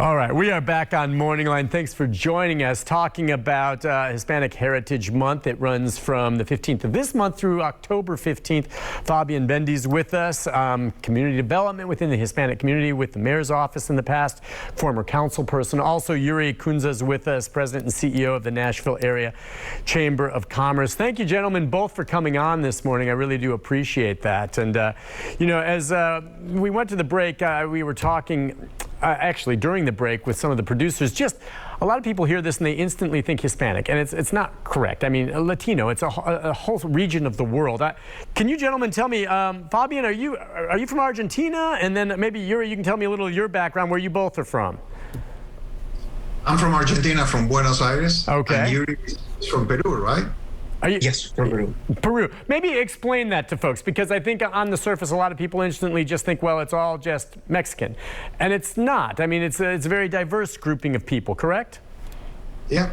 All right, we are back on Morning Line. Thanks for joining us, talking about Hispanic Heritage Month. It runs from the 15th of this month through October 15th. Fabian Bedne's with us, community development within the Hispanic community with the mayor's office in the past, former council person. Also, Yuri Cunza's with us, president and CEO of the Nashville Area Chamber of Commerce. Thank you, gentlemen, both for coming on this morning. I really do appreciate that. And, you know, as we went to the break, we were talking actually during the break with some of the producers. Just a lot of people hear this and they instantly think Hispanic, and it's not correct. I mean, Latino, it's a whole region of the world. Can you gentlemen tell me, Fabian, are you from Argentina? And then maybe Yuri, you can tell me a little of your background, where you both are from. I'm from Argentina, from Buenos Aires. Okay. And Yuri is from Peru, right? Yes, from Peru. Peru. Maybe explain that to folks, because I think on the surface a lot of people instantly just think, well, it's all just Mexican, and it's not. I mean, it's a very diverse grouping of people, correct? Yeah.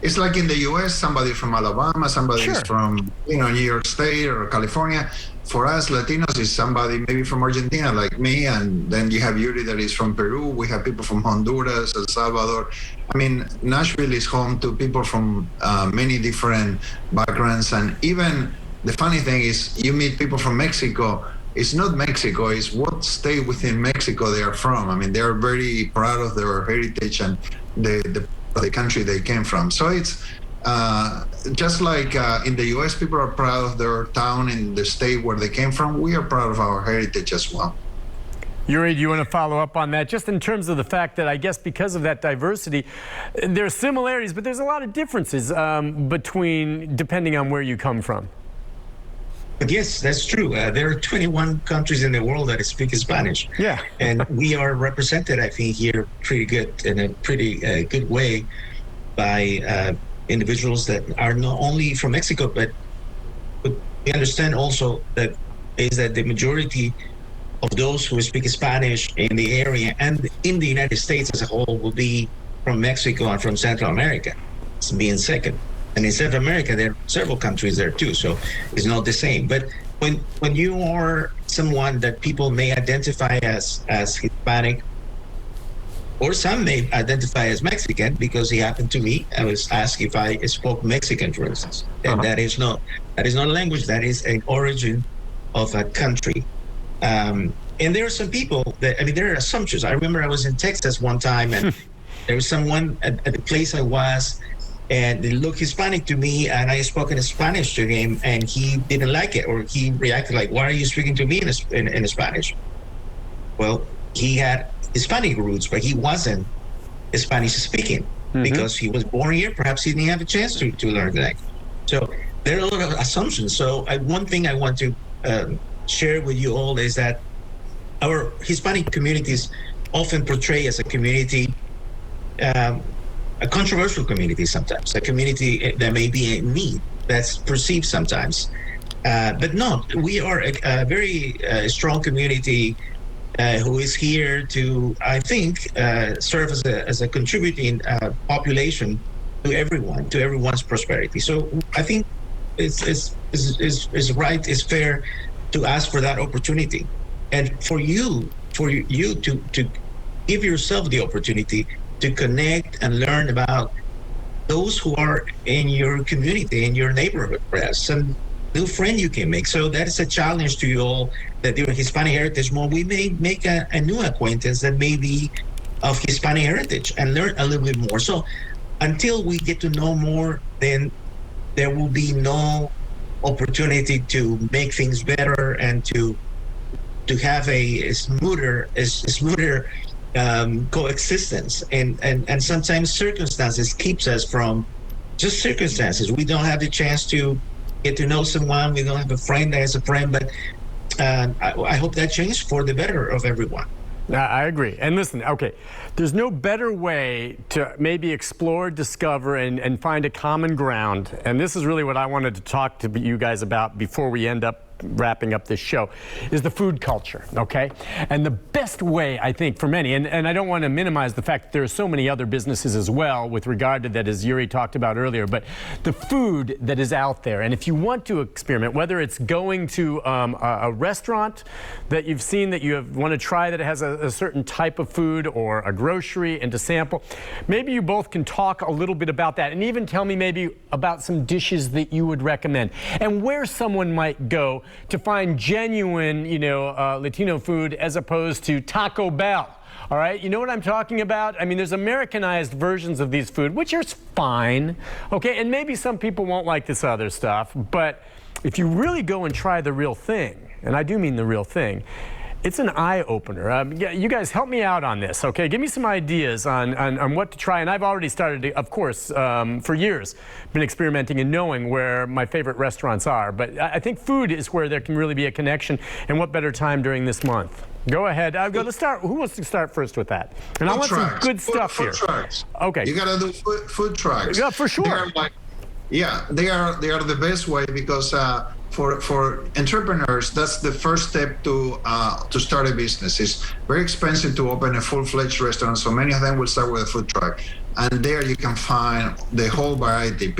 It's like in the U.S., somebody from Alabama, somebody Sure. is from, New York State or California. For us, Latinos is somebody maybe from Argentina, like me, and then you have Yuri that is from Peru. We have people from Honduras, El Salvador. I mean, Nashville is home to people from many different backgrounds, and even the funny thing is, you meet people from Mexico. It's not Mexico, it's what state within Mexico they are from. I mean, they are very proud of their heritage and the country they came from. So it's just like in the U.S., people are proud of their town and the state where they came from. We are proud of our heritage as well. Yuri, do you want to follow up on that? Just in terms of the fact that I guess because of that diversity, there are similarities, but there's a lot of differences depending on where you come from. Yes, that's true. There are 21 countries in the world that speak Spanish. Yeah. And we are represented, I think, here pretty good, in a pretty good way by individuals that are not only from Mexico, but we understand also that the majority of those who speak Spanish in the area and in the United States as a whole will be from Mexico and from Central America, it's being second. And in South America, there are several countries there too, so it's not the same. But when you are someone that people may identify as Hispanic, or some may identify as Mexican, because it happened to me. I was asked if I spoke Mexican, for instance, and that is not a language. That is an origin of a country. And there are some people that, I mean, there are assumptions. I remember I was in Texas one time, and there was someone at the place I was, and they looked Hispanic to me, and I spoke in Spanish to him, and he didn't like it, or he reacted like, "Why are you speaking to me in Spanish?" Well, he had Hispanic roots, but he wasn't Spanish speaking because he was born here. Perhaps he didn't have a chance to learn the language. So there are a lot of assumptions. So one thing I want to share with you all is that our Hispanic communities often portray as a community, a controversial community sometimes, a community that may be in need, that's perceived sometimes. But no, we are a very strong community who is here to, I think, serve as a contributing population to everyone's prosperity. So I think it's right, it's fair to ask for that opportunity, and for you to give yourself the opportunity to connect and learn about those who are in your community, in your neighborhood, perhaps some new friend you can make. So that is a challenge to you all, that during Hispanic Heritage Month, we may make a new acquaintance that may be of Hispanic heritage and learn a little bit more. So until we get to know more, then there will be no opportunity to make things better and to have a smoother coexistence, and sometimes circumstances keeps us from just circumstances. We don't have the chance to get to know someone. We don't have a friend that is a friend, but I hope that changes for the better of everyone. I agree. And listen, okay, there's no better way to maybe explore, discover, and find a common ground. And this is really what I wanted to talk to you guys about before we end up wrapping up this show, is the food culture, okay? And the best way, I think, for many, and I don't want to minimize the fact that there are so many other businesses as well with regard to that, as Yuri talked about earlier, but the food that is out there, and if you want to experiment, whether it's going to a restaurant that you've seen that you want to try that has a certain type of food, or a grocery and to sample, maybe you both can talk a little bit about that and even tell me maybe about some dishes that you would recommend and where someone might go to find genuine, Latino food as opposed to Taco Bell. All right, you know what I'm talking about? I mean, there's Americanized versions of these food, which are fine, okay? And maybe some people won't like this other stuff, but if you really go and try the real thing, and I do mean the real thing, it's an eye-opener. You guys help me out on this, okay? Give me some ideas on what to try. And I've already started to, of course, for years, been experimenting and knowing where my favorite restaurants are. But I think food is where there can really be a connection. And what better time during this month? Go ahead. Let's start. Who wants to start first with that? And I want some good stuff here. Food trucks. Okay. You gotta do food trucks. Yeah, for sure. They are the best way because for entrepreneurs, that's the first step to start a business. It's very expensive to open a full-fledged restaurant, so many of them will start with a food truck. And there you can find the whole variety.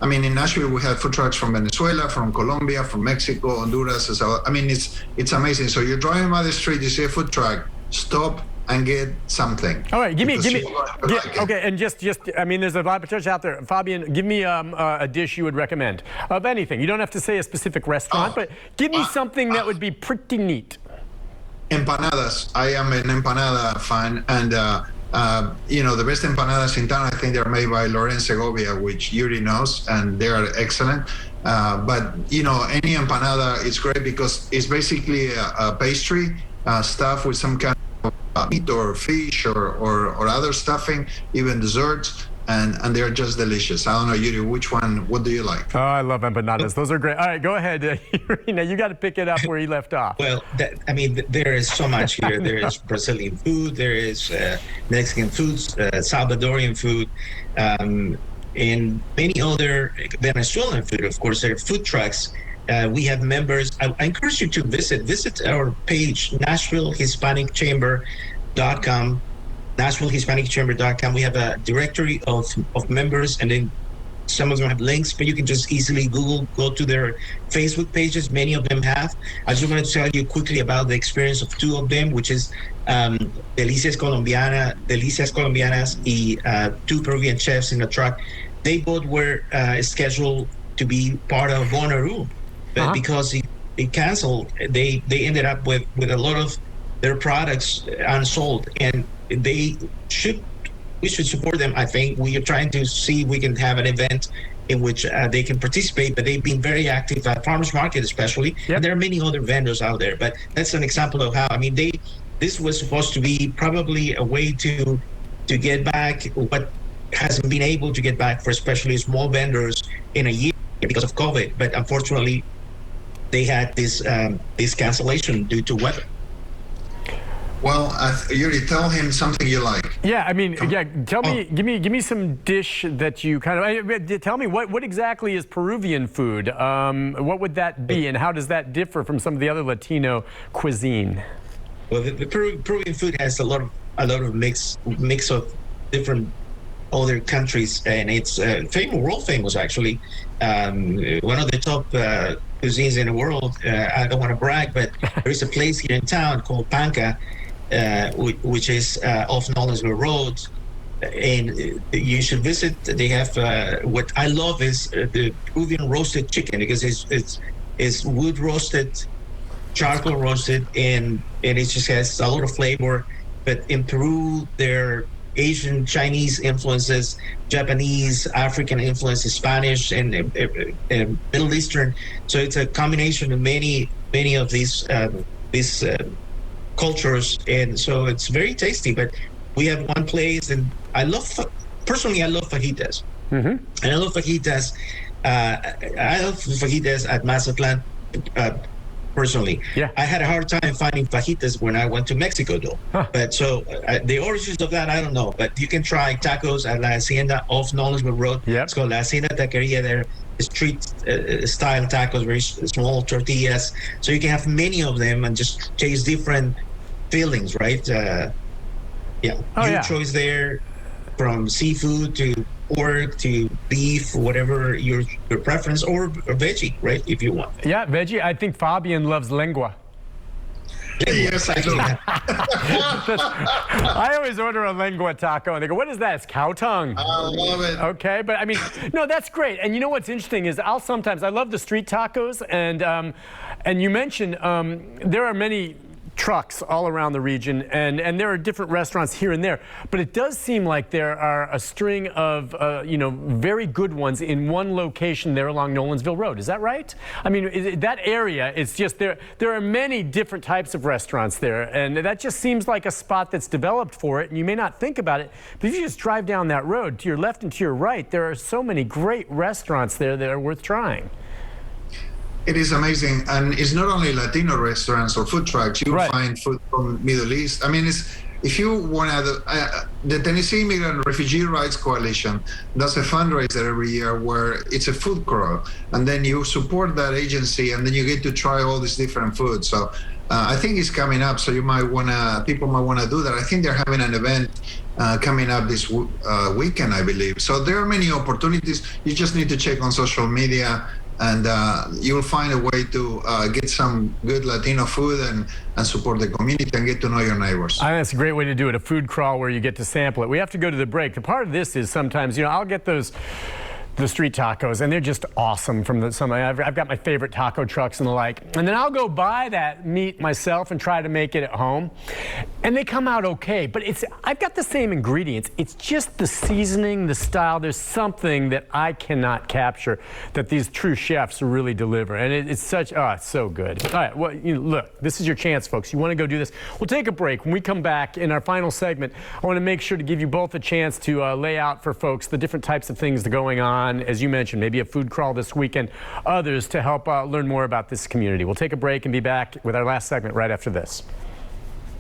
I mean, in Nashville, we have food trucks from Venezuela, from Colombia, from Mexico, Honduras. I mean, it's amazing. So you're driving by the street, you see a food truck, stop and get something. All right, give me. Okay, and just, I mean, there's a lot of potential out there. Fabian, give me a dish you would recommend of anything. You don't have to say a specific restaurant, but give me something that would be pretty neat. Empanadas. I am an empanada fan, and the best empanadas in town, I think they're made by Loren Segovia, which Yuri knows, and they are excellent. But any empanada is great because it's basically a pastry stuffed with some kind of meat or fish or other stuffing, even desserts. And they're just delicious. I don't know, Yuri, what do you like? Oh, I love empanadas. Those are great. All right, go ahead. Yuri, now you got to pick it up where you left off. Well, there is so much here. There is Brazilian food. There is Mexican foods, Salvadorian food, and many other Venezuelan food. Of course, there are food trucks. We have members. I encourage you to visit our page, NashvilleHispanicChamber.com. NashvilleHispanicChamber.com. We have a directory of members, and then some of them have links, but you can just easily go to their Facebook pages. Many of them have. I just want to tell you quickly about the experience of two of them, which is Delicias Colombianas y two Peruvian chefs in a truck. They both were scheduled to be part of Bonnaroo, but because it canceled, they ended up with a lot of their products unsold, and we should support them. I think we are trying to see if we can have an event in which they can participate, but they've been very active at farmers market especially. Yep. And there are many other vendors out there, but that's an example of how, this was supposed to be probably a way to get back what hasn't been able to get back for especially small vendors in a year because of COVID, but unfortunately they had this cancellation due to weather. Well, Yuri, tell him something you like. Yeah, tell me, give me some dish that you tell me what exactly is Peruvian food? What would that be, and how does that differ from some of the other Latino cuisine? Well, the Peruvian food has a lot of mix of different other countries, and it's world famous actually. One of the top cuisines in the world. I don't want to brag, but there is a place here in town called Panca, which is off Nolensville Road, and you should visit. They have what I love is the Peruvian roasted chicken, because it's wood roasted, charcoal roasted, and it just has a lot of flavor. But in Peru, there Asian, Chinese influences, Japanese, African influences, Spanish, and Middle Eastern. So it's a combination of many of these cultures, and so it's very tasty. But we have one place, and personally I love fajitas. Mm-hmm. And I love fajitas. I love fajitas at Mazatlan. personally. Yeah. I had a hard time finding fajitas when I went to Mexico, though. Huh. But so the origins of that, I don't know. But you can try tacos at La Hacienda off Nolensville Road. Yep. It's called La Hacienda Taqueria there. Street style tacos, very small tortillas. So you can have many of them and just taste different fillings, right? Oh, Your yeah. choice there, from seafood to pork to beef, whatever your preference, or veggie, right? If you want. Yeah, veggie. I think Fabian loves lengua. Yes, I do. I always order a lengua taco, and they go, "What is that? It's cow tongue." I love it. Okay, but I mean, no, that's great. And you know what's interesting is I love the street tacos, and you mentioned there are many trucks all around the region, and there are different restaurants here and there, but it does seem like there are a string of very good ones in one location there along Nolensville Road. Is that right? I mean, that area is just there are many different types of restaurants there, and that just seems like a spot that's developed for it, and you may not think about it, but if you just drive down that road to your left and to your right, there are so many great restaurants there that are worth trying. It is amazing, and it's not only Latino restaurants or food trucks. You Right. find food from Middle East. I mean, if you want to, the Tennessee Immigrant Refugee Rights Coalition does a fundraiser every year where it's a food crawl, and then you support that agency, and then you get to try all these different foods. So I think it's coming up. So people might want to do that. I think they're having an event coming up this weekend, I believe. So there are many opportunities. You just need to check on social media, and you'll find a way to get some good Latino food and support the community and get to know your neighbors. I think that's a great way to do it, a food crawl where you get to sample it. We have to go to the break. The part of this is sometimes, I'll get the street tacos, and they're just awesome from I've got my favorite taco trucks and the like, and then I'll go buy that meat myself and try to make it at home, and they come out okay, but I've got the same ingredients. It's just the seasoning, the style. There's something that I cannot capture that these true chefs really deliver, and it's so good. All right, well, look, this is your chance, folks. You want to go do this. We'll take a break. When we come back in our final segment, I want to make sure to give you both a chance to lay out for folks the different types of things that are going on. As you mentioned, maybe a food crawl this weekend, others to help learn more about this community. We'll take a break and be back with our last segment right after this.